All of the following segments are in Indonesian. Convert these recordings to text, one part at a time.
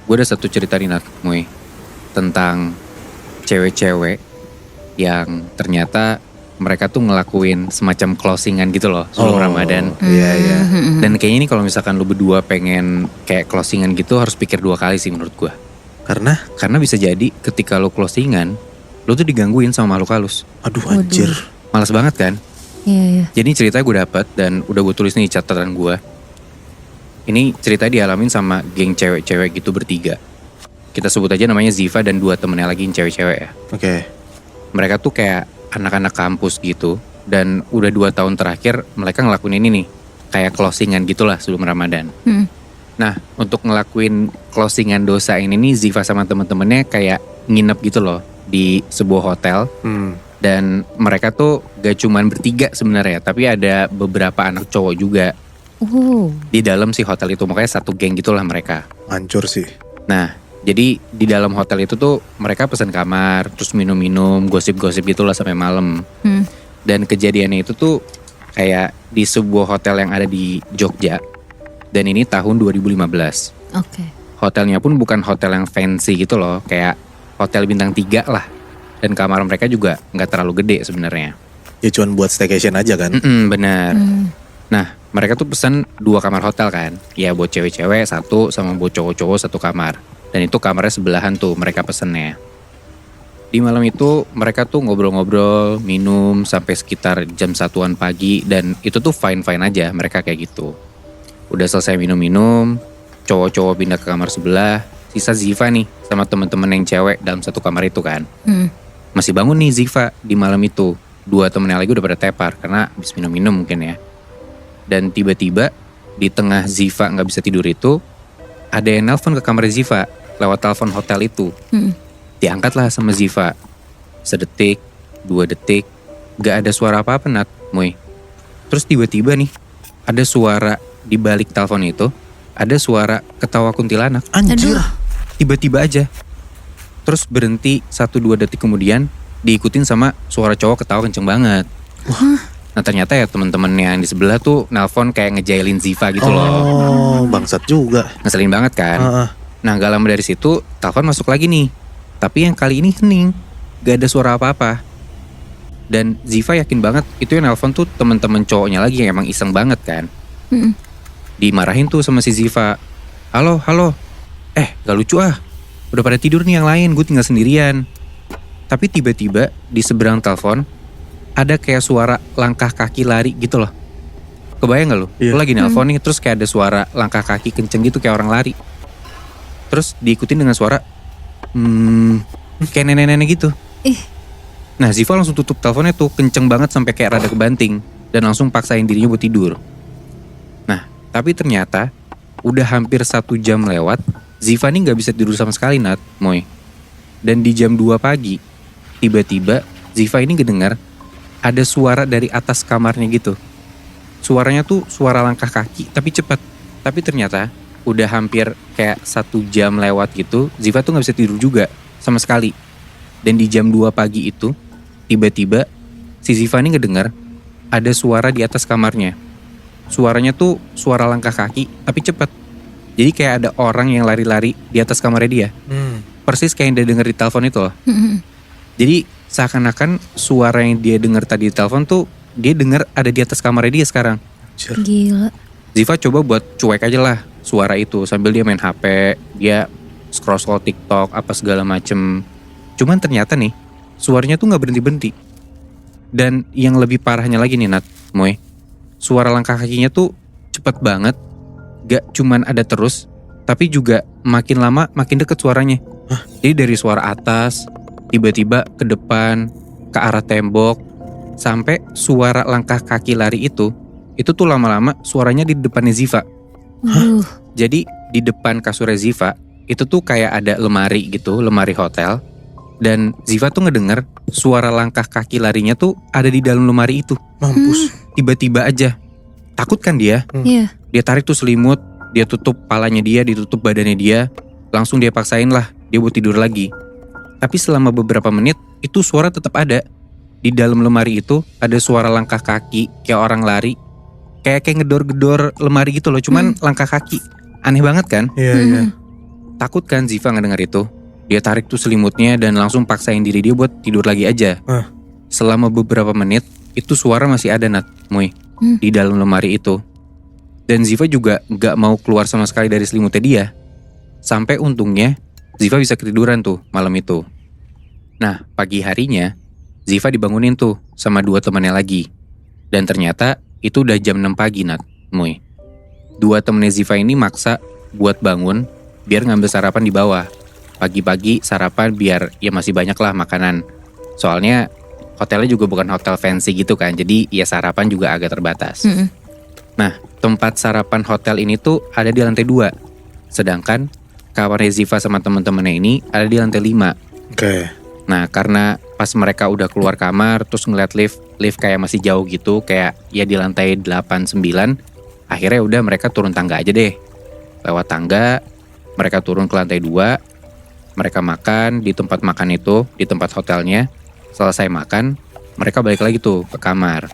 gue ada satu cerita nih Nat, Moy, tentang cewek-cewek yang ternyata mereka tuh ngelakuin semacam closingan gitu loh sebelum Ramadan. Iya iya. Dan kayaknya ini kalau misalkan lu berdua pengen kayak closingan gitu harus pikir 2 kali sih menurut gue. Karena bisa jadi ketika lu closingan, lu tuh digangguin sama makhluk halus. Aduh anjir. Malas banget kan? Iya. Jadi ceritanya gue dapet dan udah gue tulis nih catatan gue. Ini cerita dialamin sama geng cewek-cewek gitu bertiga. Kita sebut aja namanya Ziva dan 2 temennya lagi yang cewek-cewek ya. Oke. Mereka tuh kayak anak-anak kampus gitu. Dan udah 2 tahun terakhir mereka ngelakuin ini nih. Kayak closingan gitulah sebelum Ramadan. Nah untuk ngelakuin closingan dosa ini nih Ziva sama temen-temennya kayak nginep gitu loh di sebuah hotel. Dan mereka tuh gak cuman bertiga sebenarnya, tapi ada beberapa anak cowok juga di dalam si hotel itu. Makanya satu geng gitulah mereka. Hancur sih. Nah jadi di dalam hotel itu tuh mereka pesan kamar, terus minum-minum, gosip-gosip gitulah sampai malam. Dan kejadiannya itu tuh kayak di sebuah hotel yang ada di Jogja. Dan ini tahun 2015. Oke. Hotelnya pun bukan hotel yang fancy gitu loh, kayak hotel bintang 3 lah. Dan kamar mereka juga gak terlalu gede sebenarnya. Ya cuman buat staycation aja kan. Benar. Nah mereka tuh pesan 2 kamar hotel kan. Ya buat cewek-cewek 1 sama buat cowok-cowok 1 kamar. Dan itu kamarnya sebelahan tuh mereka pesennya. Di malam itu mereka tuh ngobrol-ngobrol, minum sampai sekitar jam 1-an pagi. Dan itu tuh fine-fine aja mereka kayak gitu. Udah selesai minum-minum, cowok-cowok pindah ke kamar sebelah. Sisa Ziva nih sama temen-temen yang cewek dalam satu kamar itu kan. Masih bangun nih Ziva di malam itu. 2 temennya lagi udah pada tepar karena habis minum-minum mungkin ya. Dan tiba-tiba di tengah Ziva gak bisa tidur itu, ada yang nelpon ke kamar Ziva lewat telepon hotel itu. Diangkatlah sama Ziva. Sedetik, 2 detik, gak ada suara apa-apa Nat, Moy. Terus tiba-tiba nih ada suara di balik telepon itu, ada suara ketawa kuntilanak. Anjir. Tiba-tiba aja. Terus berhenti 1-2 detik kemudian diikutin sama suara cowok ketawa kenceng banget. Nah ternyata ya temen-temennya yang di sebelah tuh nelpon kayak ngejailin Ziva gitu loh. Oh bangsat juga. Ngeselin banget kan. Nah gak lama dari situ telepon masuk lagi nih. Tapi yang kali ini hening, gak ada suara apa-apa. Dan Ziva yakin banget itu yang nelpon tuh temen-temen cowoknya lagi yang emang iseng banget kan. Dimarahin tuh sama si Ziva. Halo, gak lucu ah. Udah pada tidur nih yang lain, gue tinggal sendirian. Tapi tiba-tiba di seberang telepon ada kayak suara langkah kaki lari gitu loh. Kebayang gak lu? Iya. Lu lagi nelpon nih terus kayak ada suara langkah kaki kenceng gitu kayak orang lari. Terus diikutin dengan suara kayak nenek-nenek gitu. Nah Ziva langsung tutup teleponnya tuh kenceng banget sampai kayak rada kebanting. Dan langsung paksain dirinya buat tidur. Nah tapi ternyata udah hampir 1 jam lewat, Ziva nih gak bisa tidur sama sekali Nat, Moy. Dan di jam 2 pagi, tiba-tiba Ziva ini kedengar ada suara dari atas kamarnya gitu. Suaranya tuh suara langkah kaki tapi cepat. Tapi ternyata udah hampir kayak 1 jam lewat gitu, Ziva tuh gak bisa tidur juga sama sekali. Dan di jam 2 pagi itu, tiba-tiba si Ziva ini ngedengar ada suara di atas kamarnya. Suaranya tuh suara langkah kaki tapi cepat. Jadi kayak ada orang yang lari-lari di atas kamarnya dia. Persis kayak yang dia denger di telepon itu loh. Jadi seakan-akan suara yang dia dengar tadi di telepon tuh dia dengar ada di atas kamarnya dia sekarang. Gila. Ziva coba buat cuek aja lah suara itu sambil dia main HP, dia scroll TikTok apa segala macem. Cuman ternyata nih suaranya tuh nggak berhenti-berhenti. Dan yang lebih parahnya lagi nih Nat, Moy, suara langkah kakinya tuh cepet banget. Gak cuman ada terus, tapi juga makin lama makin deket suaranya. Jadi dari suara atas, tiba-tiba ke depan, ke arah tembok, sampai suara langkah kaki lari itu tuh lama-lama suaranya di depannya Ziva. Jadi di depan kasurnya Ziva, itu tuh kayak ada lemari gitu, lemari hotel. Dan Ziva tuh ngedenger suara langkah kaki larinya tuh ada di dalam lemari itu. Mampus. Tiba-tiba aja. Takut kan dia? Iya. Dia tarik tuh selimut, dia tutup palanya dia, ditutup badannya dia. Langsung dia paksain lah, dia buat tidur lagi. Tapi selama beberapa menit, itu suara tetap ada. Di dalam lemari itu ada suara langkah kaki, kayak orang lari. Kayak ngedor-gedor lemari gitu loh, cuman langkah kaki. Aneh banget kan? Iya. Takut kan Ziva ngedenger itu. Dia tarik tuh selimutnya dan langsung paksain diri dia buat tidur lagi aja. Selama beberapa menit, itu suara masih ada Nat, Muy, di dalam lemari itu. Dan Ziva juga gak mau keluar sama sekali dari selimutnya dia. Sampai untungnya, Ziva bisa ketiduran tuh malam itu. Nah, pagi harinya, Ziva dibangunin tuh sama 2 temannya lagi. Dan ternyata itu udah jam 6 pagi Nat, Muy. 2 temennya Ziva ini maksa buat bangun biar ngambil sarapan di bawah. Pagi-pagi sarapan biar ya masih banyak lah makanan. Soalnya hotelnya juga bukan hotel fancy gitu kan, jadi ya sarapan juga agak terbatas. Nah, tempat sarapan hotel ini tuh ada di lantai 2. Sedangkan kamarnya Ziva sama temen-temennya ini ada di lantai 5. Oke. Nah, karena pas mereka udah keluar kamar terus ngeliat lift kayak masih jauh gitu, kayak ya di lantai 8-9, akhirnya udah mereka turun tangga aja deh. Lewat tangga, mereka turun ke lantai 2, mereka makan di tempat makan itu, di tempat hotelnya. Selesai makan, mereka balik lagi tuh ke kamar.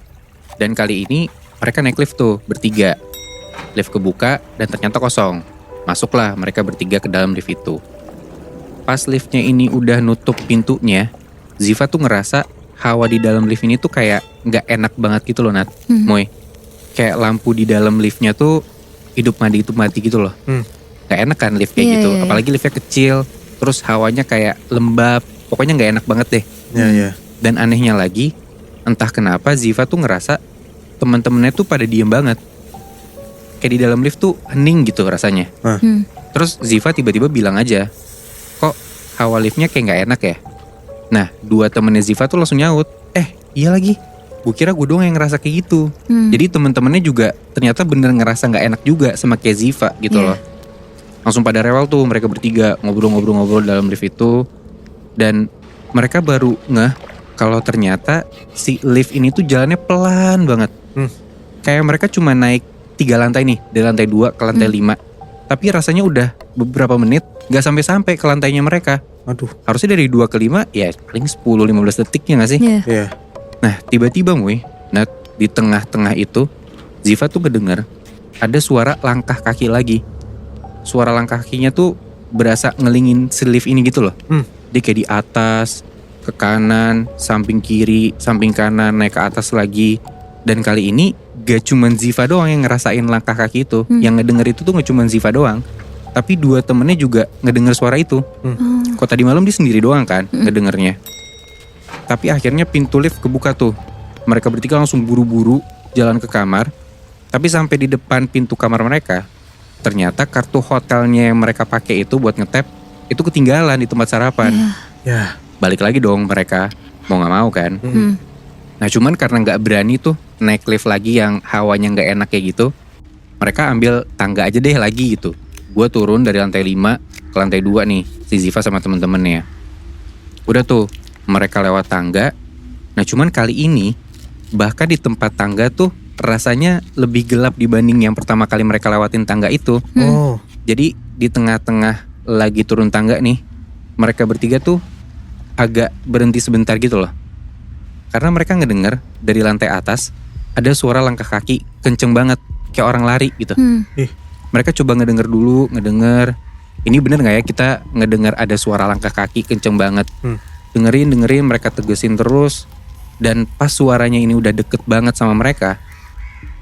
Dan kali ini mereka naik lift tuh bertiga. Lift kebuka dan ternyata kosong. Masuklah mereka bertiga ke dalam lift itu. Pas liftnya ini udah nutup pintunya, Ziva tuh ngerasa hawa di dalam lift ini tuh kayak gak enak banget gitu loh Nat, Moy. Kayak lampu di dalam liftnya tuh hidup mati gitu loh. Gak enak kan lift kayak gitu, apalagi liftnya kecil. Terus hawanya kayak lembab, pokoknya gak enak banget deh. Dan anehnya lagi, entah kenapa Ziva tuh ngerasa teman-temannya tuh pada diem banget. Kayak di dalam lift tuh hening gitu rasanya. Terus Ziva tiba-tiba bilang aja, kok hawa liftnya kayak gak enak ya? Nah, 2 temennya Ziva tuh langsung nyaut, iya lagi, gue kira gue doang yang ngerasa kayak gitu. Jadi temen-temennya juga ternyata bener ngerasa gak enak juga sama kayak Ziva gitu loh. Langsung pada rewel tuh mereka bertiga ngobrol-ngobrol dalam lift itu. Dan mereka baru ngeh kalau ternyata si lift ini tuh jalannya pelan banget. Kayak mereka cuma naik 3 lantai nih, dari lantai 2 ke lantai 5. Tapi rasanya udah beberapa menit gak sampai-sampai ke lantainya mereka. Aduh. Harusnya dari 2 ke 5 ya paling 10-15 detik ya gak sih? Iya. Nah tiba-tiba Nat, di tengah-tengah itu Ziva tuh kedengar ada suara langkah kaki lagi. Suara langkah kakinya tuh berasa ngelingin si lift ini gitu loh. Dia kayak di atas, ke kanan, samping kiri, samping kanan, naik ke atas lagi. Dan kali ini gak cuman Ziva doang yang ngerasain langkah kaki itu. Yang ngedenger itu tuh gak cuman Ziva doang, tapi 2 temennya juga ngedenger suara itu. Kok tadi malam dia sendiri doang kan ngedengernya. Tapi akhirnya pintu lift kebuka tuh. Mereka bertiga langsung buru-buru jalan ke kamar. Tapi sampai di depan pintu kamar mereka, ternyata kartu hotelnya yang mereka pakai itu buat ngetap itu ketinggalan di tempat sarapan. Balik lagi dong mereka, mau gak mau kan. Nah cuman karena gak berani tuh naik lift lagi yang hawanya gak enak kayak gitu, mereka ambil tangga aja deh lagi gitu. Gue turun dari lantai 5 ke lantai 2 nih, si Ziva sama temen-temennya. Udah tuh mereka lewat tangga. Nah cuman kali ini bahkan di tempat tangga tuh rasanya lebih gelap dibanding yang pertama kali mereka lewatin tangga itu. Jadi di tengah-tengah lagi turun tangga nih, mereka bertiga tuh agak berhenti sebentar gitu loh. Karena mereka ngedenger dari lantai atas ada suara langkah kaki kenceng banget, kayak orang lari gitu. Mereka coba ngedenger dulu, ini bener gak ya kita ngedenger ada suara langkah kaki kenceng banget. Dengerin, mereka tegesin terus. Dan pas suaranya ini udah deket banget sama mereka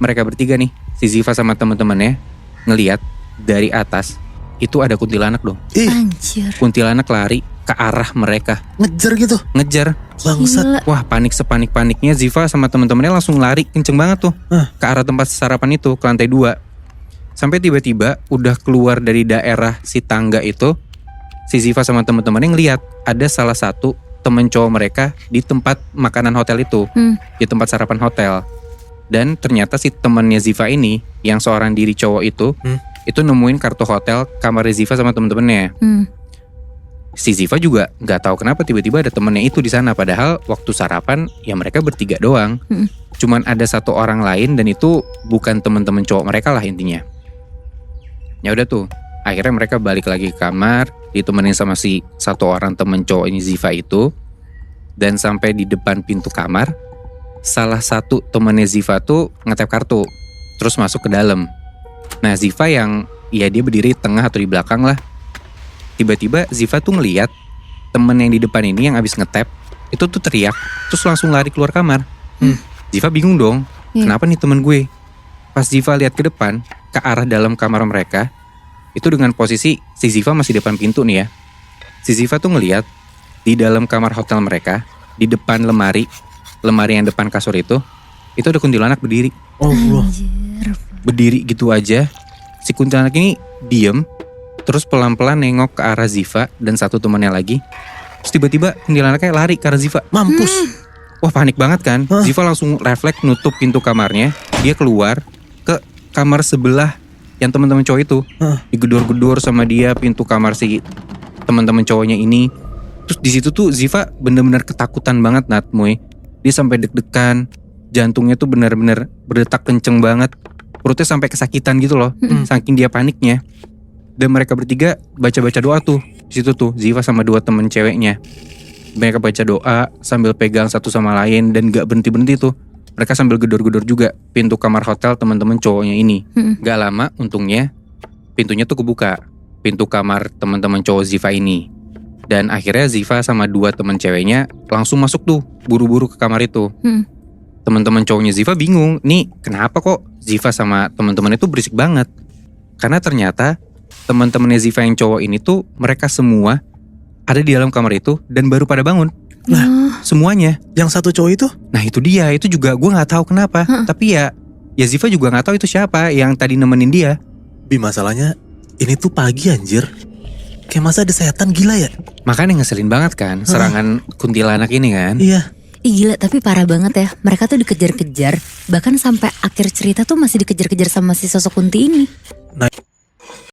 bertiga nih, si Ziva sama teman-temannya ngelihat dari atas itu ada kuntilanak dong. Anjir. Kuntilanak lari ke arah mereka. Ngejar gitu. Ngejar. Bangsat. Wah, panik sepanik-paniknya Ziva sama teman-temannya langsung lari kenceng banget tuh ke arah tempat sarapan itu, ke lantai 2. Sampai tiba-tiba udah keluar dari daerah si tangga itu, si Ziva sama teman-temannya ngelihat ada salah satu temen cowok mereka di tempat makanan hotel itu, di tempat sarapan hotel. Dan ternyata si temannya Ziva ini, yang seorang diri cowok itu nemuin kartu hotel kamar Ziva sama temen-temennya. Si Ziva juga nggak tahu kenapa tiba-tiba ada temennya itu di sana. Padahal waktu sarapan ya mereka bertiga doang. Cuman ada satu orang lain dan itu bukan temen-temen cowok mereka lah intinya. Ya udah tuh, akhirnya mereka balik lagi ke kamar, ditemenin sama si satu orang temen cowok ini Ziva itu. Dan sampai di depan pintu kamar, salah satu temennya Ziva tuh ngetap kartu, terus masuk ke dalam. Nah Ziva yang ya dia berdiri tengah atau di belakang lah, tiba-tiba Ziva tuh ngeliat temen yang di depan ini yang abis ngetap itu tuh teriak, terus langsung lari keluar kamar. Ziva bingung dong, Iya. kenapa nih temen gue? Pas Ziva lihat ke depan, ke arah dalam kamar mereka, itu dengan posisi si Ziva masih depan pintu nih ya. Si Ziva tuh ngeliat di dalam kamar hotel mereka, di depan lemari yang depan kasur itu ada kuntilanak berdiri. Allah. Anjir. Berdiri gitu aja. Si kuntilanak ini diem, terus pelan-pelan nengok ke arah Ziva dan satu temannya lagi. Terus tiba-tiba kuntilanaknya lari ke arah Ziva. Mampus. Wah, panik banget kan. Hah? Ziva langsung refleks nutup pintu kamarnya. Dia keluar ke kamar sebelah yang teman-teman cowok itu. Hah? Digedor-gedor sama dia pintu kamar si teman-teman cowoknya ini. Terus di situ tuh Ziva bener-bener ketakutan banget Nat, Moy. Dia sampai deg-degan, jantungnya tuh bener-bener berdetak kenceng banget. Perutnya sampai kesakitan gitu loh, saking dia paniknya. Dan mereka bertiga baca-baca doa tuh. Di situ tuh Ziva sama dua temen ceweknya. Mereka baca doa sambil pegang satu sama lain dan gak berhenti-berhenti tuh. Mereka sambil gedor-gedor juga pintu kamar hotel teman-teman cowoknya ini. Gak lama untungnya pintunya tuh kebuka. Pintu kamar teman-teman cowok Ziva ini. Dan akhirnya Ziva sama dua temen ceweknya langsung masuk tuh buru-buru ke kamar itu. Teman-teman cowoknya Ziva bingung, nih kenapa kok Ziva sama teman-teman itu berisik banget? Karena ternyata teman-temannya Ziva yang cowok ini tuh mereka semua ada di dalam kamar itu dan baru pada bangun. Lah, Semuanya. yang satu cowok itu? Nah itu dia, itu juga gue nggak tahu kenapa. Tapi ya Ziva juga nggak tahu itu siapa yang tadi nemenin dia. Bi, masalahnya ini tuh pagi anjir. Kayak masa ada setan, gila ya? Makanya ngeselin banget kan serangan kuntilanak ini kan. Iya. Ih gila, tapi parah banget ya. Mereka tuh dikejar-kejar. Bahkan sampai akhir cerita tuh masih dikejar-kejar sama si sosok Kunti ini. Nah,